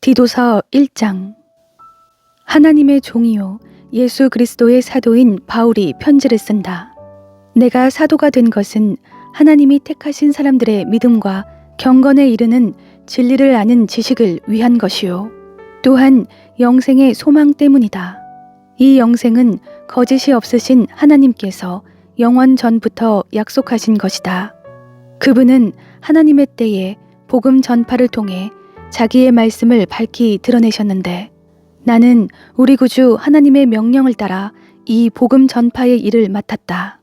디도서 1장. 하나님의 종이요 예수 그리스도의 사도인 바울이 편지를 쓴다. 내가 사도가 된 것은 하나님이 택하신 사람들의 믿음과 경건에 이르는 진리를 아는 지식을 위한 것이요 또한 영생의 소망 때문이다. 이 영생은 거짓이 없으신 하나님께서 영원 전부터 약속하신 것이다. 그분은 하나님의 때에 복음 전파를 통해 자기의 말씀을 밝히 드러내셨는데 나는 우리 구주 하나님의 명령을 따라 이 복음 전파의 일을 맡았다.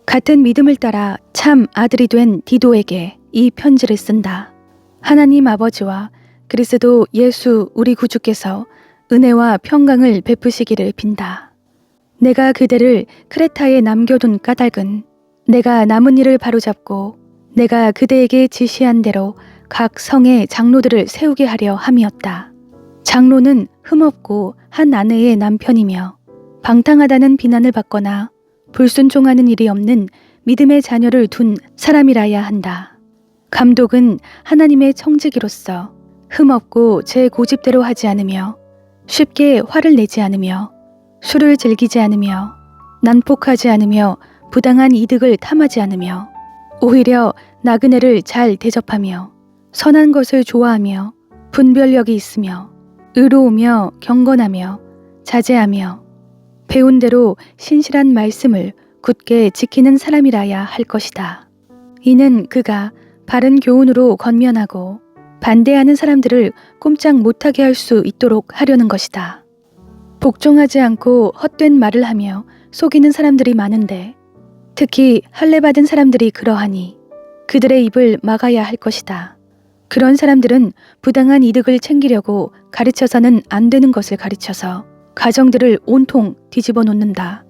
같은 믿음을 따라 참 아들이 된 디도에게 이 편지를 쓴다. 하나님 아버지와 그리스도 예수 우리 구주께서 은혜와 평강을 베푸시기를 빈다. 내가 그대를 크레타에 남겨둔 까닭은 내가 남은 일을 바로잡고 내가 그대에게 지시한 대로 각 성의 장로들을 세우게 하려 함이었다. 장로는 흠없고 한 아내의 남편이며 방탕하다는 비난을 받거나 불순종하는 일이 없는 믿음의 자녀를 둔 사람이라야 한다. 감독은 하나님의 청지기로서 흠없고 제 고집대로 하지 않으며 쉽게 화를 내지 않으며 술을 즐기지 않으며 난폭하지 않으며 부당한 이득을 탐하지 않으며 오히려 나그네를 잘 대접하며 선한 것을 좋아하며 분별력이 있으며 의로우며 경건하며 자제하며 배운 대로 신실한 말씀을 굳게 지키는 사람이라야 할 것이다. 이는 그가 바른 교훈으로 권면하고 반대하는 사람들을 꼼짝 못하게 할 수 있도록 하려는 것이다. 복종하지 않고 헛된 말을 하며 속이는 사람들이 많은데 특히 할례받은 사람들이 그러하니 그들의 입을 막아야 할 것이다. 그런 사람들은 부당한 이득을 챙기려고 가르쳐서는 안 되는 것을 가르쳐서 가정들을 온통 뒤집어 놓는다.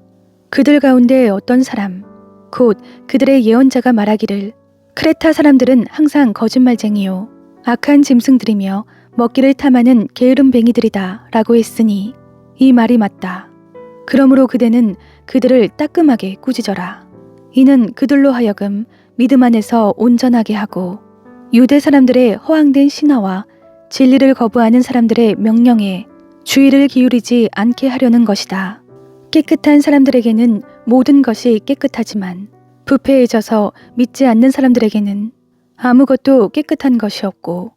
그들 가운데 어떤 사람, 곧 그들의 예언자가 말하기를 크레타 사람들은 항상 거짓말쟁이요 악한 짐승들이며 먹기를 탐하는 게으름뱅이들이다 라고 했으니 이 말이 맞다. 그러므로 그대는 그들을 따끔하게 꾸짖어라. 이는 그들로 하여금 믿음 안에서 온전하게 하고 유대 사람들의 허황된 신화와 진리를 거부하는 사람들의 명령에 주의를 기울이지 않게 하려는 것이다. 깨끗한 사람들에게는 모든 것이 깨끗하지만 부패해져서 믿지 않는 사람들에게는 아무것도 깨끗한 것이 없고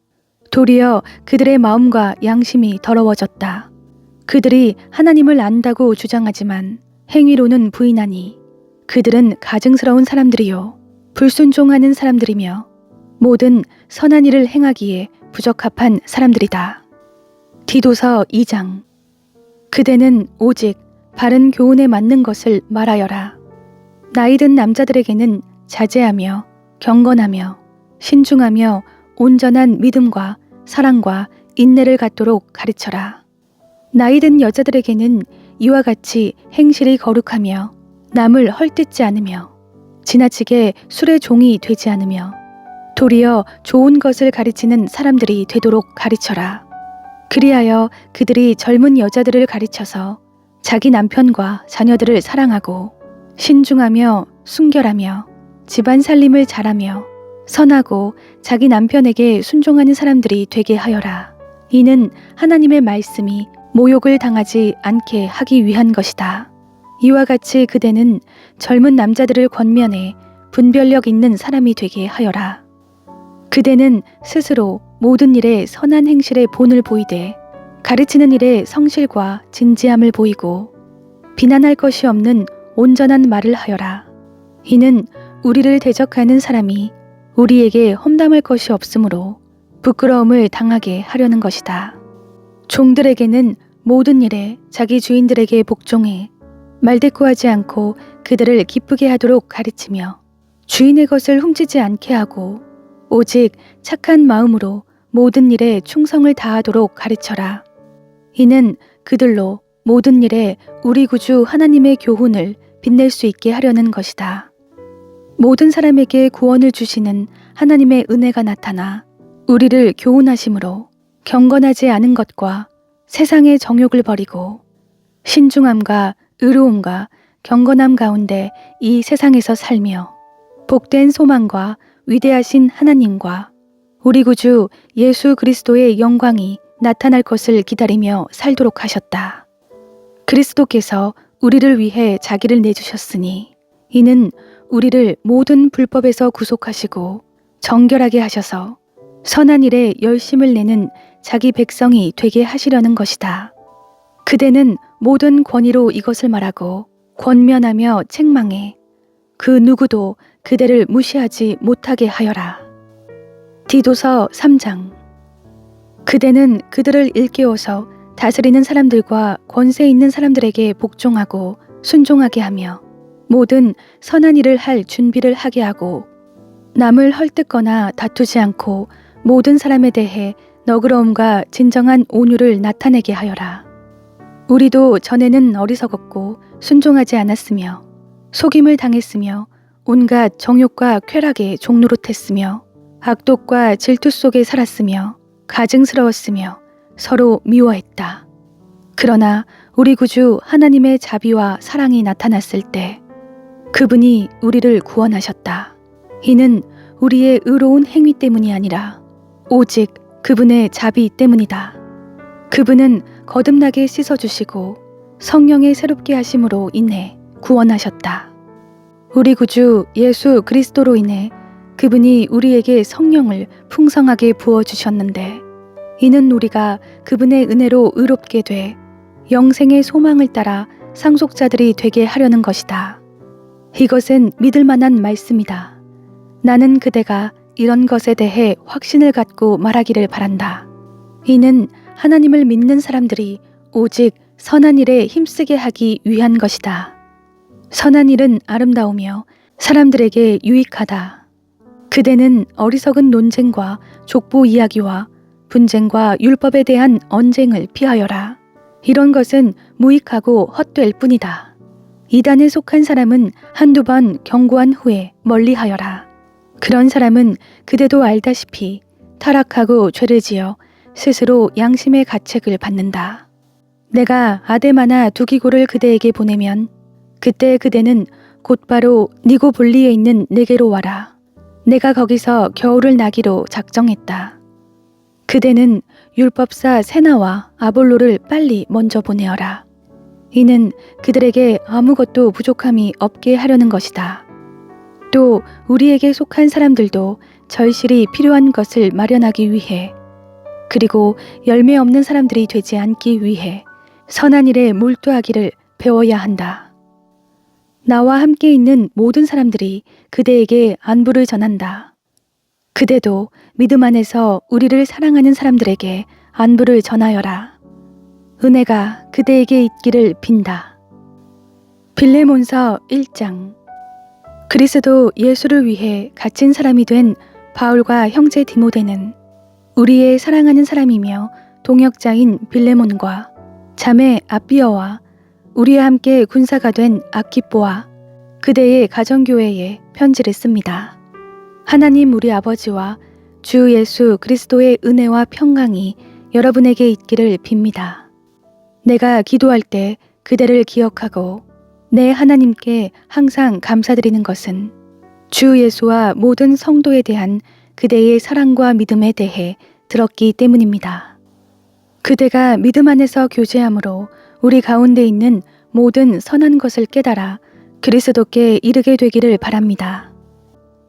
도리어 그들의 마음과 양심이 더러워졌다. 그들이 하나님을 안다고 주장하지만 행위로는 부인하니 그들은 가증스러운 사람들이요 불순종하는 사람들이며 모든 선한 일을 행하기에 부적합한 사람들이다. 디도서 2장. 그대는 오직 바른 교훈에 맞는 것을 말하여라. 나이든 남자들에게는 자제하며 경건하며 신중하며 온전한 믿음과 사랑과 인내를 갖도록 가르쳐라. 나이든 여자들에게는 이와 같이 행실이 거룩하며 남을 헐뜯지 않으며 지나치게 술의 종이 되지 않으며 도리어 좋은 것을 가르치는 사람들이 되도록 가르쳐라. 그리하여 그들이 젊은 여자들을 가르쳐서 자기 남편과 자녀들을 사랑하고 신중하며 순결하며 집안 살림을 잘하며 선하고 자기 남편에게 순종하는 사람들이 되게 하여라. 이는 하나님의 말씀이 모욕을 당하지 않게 하기 위한 것이다. 이와 같이 그대는 젊은 남자들을 권면해 분별력 있는 사람이 되게 하여라. 그대는 스스로 모든 일에 선한 행실의 본을 보이되 가르치는 일에 성실과 진지함을 보이고 비난할 것이 없는 온전한 말을 하여라. 이는 우리를 대적하는 사람이 우리에게 험담할 것이 없으므로 부끄러움을 당하게 하려는 것이다. 종들에게는 모든 일에 자기 주인들에게 복종해 말대꾸하지 않고 그들을 기쁘게 하도록 가르치며 주인의 것을 훔치지 않게 하고 오직 착한 마음으로 모든 일에 충성을 다하도록 가르쳐라. 이는 그들로 모든 일에 우리 구주 하나님의 교훈을 빛낼 수 있게 하려는 것이다. 모든 사람에게 구원을 주시는 하나님의 은혜가 나타나 우리를 교훈하심으로 경건하지 않은 것과 세상의 정욕을 버리고 신중함과 의로움과 경건함 가운데 이 세상에서 살며 복된 소망과 위대하신 하나님과 우리 구주 예수 그리스도의 영광이 나타날 것을 기다리며 살도록 하셨다. 그리스도께서 우리를 위해 자기를 내주셨으니 이는 우리를 모든 불법에서 구속하시고 정결하게 하셔서 선한 일에 열심을 내는 자기 백성이 되게 하시려는 것이다. 그대는 모든 권위로 이것을 말하고 권면하며 책망해 그 누구도 그대를 무시하지 못하게 하여라. 디도서 3장. 그대는 그들을 일깨워서 다스리는 사람들과 권세 있는 사람들에게 복종하고 순종하게 하며 모든 선한 일을 할 준비를 하게 하고 남을 헐뜯거나 다투지 않고 모든 사람에 대해 너그러움과 진정한 온유를 나타내게 하여라. 우리도 전에는 어리석었고 순종하지 않았으며 속임을 당했으며 온갖 정욕과 쾌락에 종노릇했으며 악독과 질투 속에 살았으며 가증스러웠으며 서로 미워했다. 그러나 우리 구주 하나님의 자비와 사랑이 나타났을 때 그분이 우리를 구원하셨다. 이는 우리의 의로운 행위 때문이 아니라 오직 그분의 자비 때문이다. 그분은 거듭나게 씻어주시고 성령의 새롭게 하심으로 인해 구원하셨다. 우리 구주 예수 그리스도로 인해 그분이 우리에게 성령을 풍성하게 부어주셨는데 이는 우리가 그분의 은혜로 의롭게 돼 영생의 소망을 따라 상속자들이 되게 하려는 것이다. 이것은 믿을 만한 말씀이다. 나는 그대가 이런 것에 대해 확신을 갖고 말하기를 바란다. 이는 하나님을 믿는 사람들이 오직 선한 일에 힘쓰게 하기 위한 것이다. 선한 일은 아름다우며 사람들에게 유익하다. 그대는 어리석은 논쟁과 족보 이야기와 분쟁과 율법에 대한 언쟁을 피하여라. 이런 것은 무익하고 헛될 뿐이다. 이단에 속한 사람은 한두 번 경고한 후에 멀리하여라. 그런 사람은 그대도 알다시피 타락하고 죄를 지어 스스로 양심의 가책을 받는다. 내가 아데마나 두기고를 그대에게 보내면 그때 그대는 곧바로 니고볼리에 있는 내게로 와라. 내가 거기서 겨울을 나기로 작정했다. 그대는 율법사 세나와 아볼로를 빨리 먼저 보내어라. 이는 그들에게 아무것도 부족함이 없게 하려는 것이다. 또 우리에게 속한 사람들도 절실히 필요한 것을 마련하기 위해 그리고 열매 없는 사람들이 되지 않기 위해 선한 일에 몰두하기를 배워야 한다. 나와 함께 있는 모든 사람들이 그대에게 안부를 전한다. 그대도 믿음 안에서 우리를 사랑하는 사람들에게 안부를 전하여라. 은혜가 그대에게 있기를 빈다. 빌레몬서 1장. 그리스도 예수를 위해 갇힌 사람이 된 바울과 형제 디모데는 우리의 사랑하는 사람이며 동역자인 빌레몬과 자매 아비어와 우리와 함께 군사가 된 아키뽀와 그대의 가정교회에 편지를 씁니다. 하나님 우리 아버지와 주 예수 그리스도의 은혜와 평강이 여러분에게 있기를 빕니다. 내가 기도할 때 그대를 기억하고 내 하나님께 항상 감사드리는 것은 주 예수와 모든 성도에 대한 그대의 사랑과 믿음에 대해 들었기 때문입니다. 그대가 믿음 안에서 교제함으로 우리 가운데 있는 모든 선한 것을 깨달아 그리스도께 이르게 되기를 바랍니다.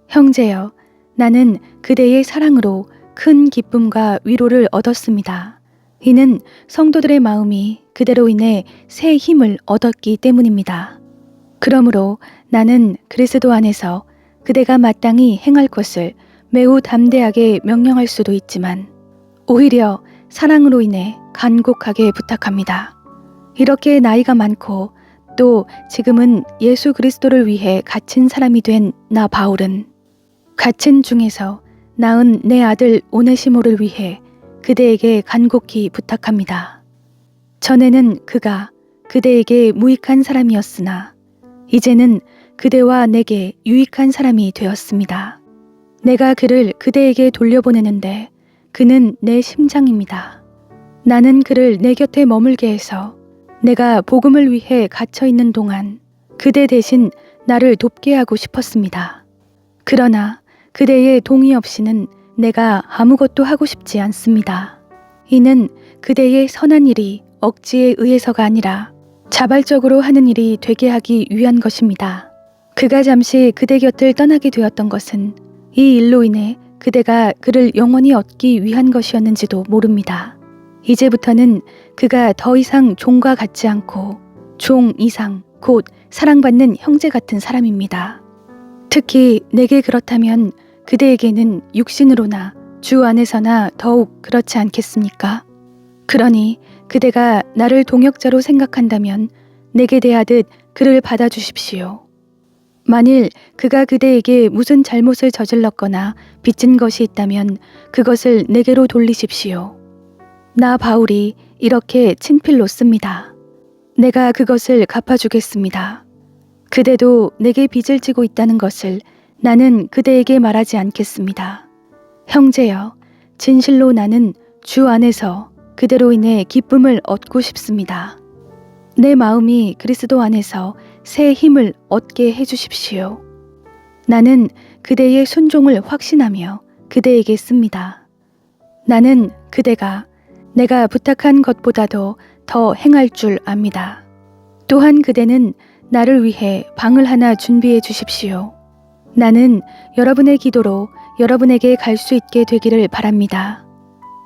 형제여, 나는 그대의 사랑으로 큰 기쁨과 위로를 얻었습니다. 이는 성도들의 마음이 그대로 인해 새 힘을 얻었기 때문입니다. 그러므로 나는 그리스도 안에서 그대가 마땅히 행할 것을 매우 담대하게 명령할 수도 있지만 오히려 사랑으로 인해 간곡하게 부탁합니다. 이렇게 나이가 많고 또 지금은 예수 그리스도를 위해 갇힌 사람이 된 나 바울은 갇힌 중에서 낳은 내 아들 오네시모를 위해 그대에게 간곡히 부탁합니다. 전에는 그가 그대에게 무익한 사람이었으나 이제는 그대와 내게 유익한 사람이 되었습니다. 내가 그를 그대에게 돌려보내는데 그는 내 심장입니다. 나는 그를 내 곁에 머물게 해서 내가 복음을 위해 갇혀 있는 동안 그대 대신 나를 돕게 하고 싶었습니다. 그러나 그대의 동의 없이는 내가 아무것도 하고 싶지 않습니다. 이는 그대의 선한 일이 억지에 의해서가 아니라 자발적으로 하는 일이 되게 하기 위한 것입니다. 그가 잠시 그대 곁을 떠나게 되었던 것은 이 일로 인해 그대가 그를 영원히 얻기 위한 것이었는지도 모릅니다. 이제부터는 그가 더 이상 종과 같지 않고 종 이상 곧 사랑받는 형제 같은 사람입니다. 특히 내게 그렇다면 그대에게는 육신으로나 주 안에서나 더욱 그렇지 않겠습니까? 그러니 그대가 나를 동역자로 생각한다면 내게 대하듯 그를 받아주십시오. 만일 그가 그대에게 무슨 잘못을 저질렀거나 빚진 것이 있다면 그것을 내게로 돌리십시오. 나 바울이 이렇게 친필로 씁니다. 내가 그것을 갚아주겠습니다. 그대도 내게 빚을 지고 있다는 것을 나는 그대에게 말하지 않겠습니다. 형제여, 진실로 나는 주 안에서 그대로 인해 기쁨을 얻고 싶습니다. 내 마음이 그리스도 안에서 새 힘을 얻게 해주십시오. 나는 그대의 순종을 확신하며 그대에게 씁니다. 나는 그대가 내가 부탁한 것보다도 더 행할 줄 압니다. 또한 그대는 나를 위해 방을 하나 준비해 주십시오. 나는 여러분의 기도로 여러분에게 갈 수 있게 되기를 바랍니다.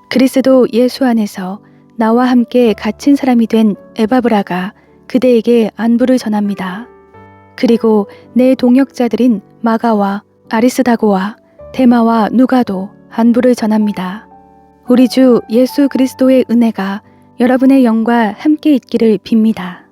그리스도 예수 안에서 나와 함께 갇힌 사람이 된 에바브라가 그대에게 안부를 전합니다. 그리고 내 동역자들인 마가와 아리스다고와 데마와 누가도 안부를 전합니다. 우리 주 예수 그리스도의 은혜가 여러분의 영과 함께 있기를 빕니다.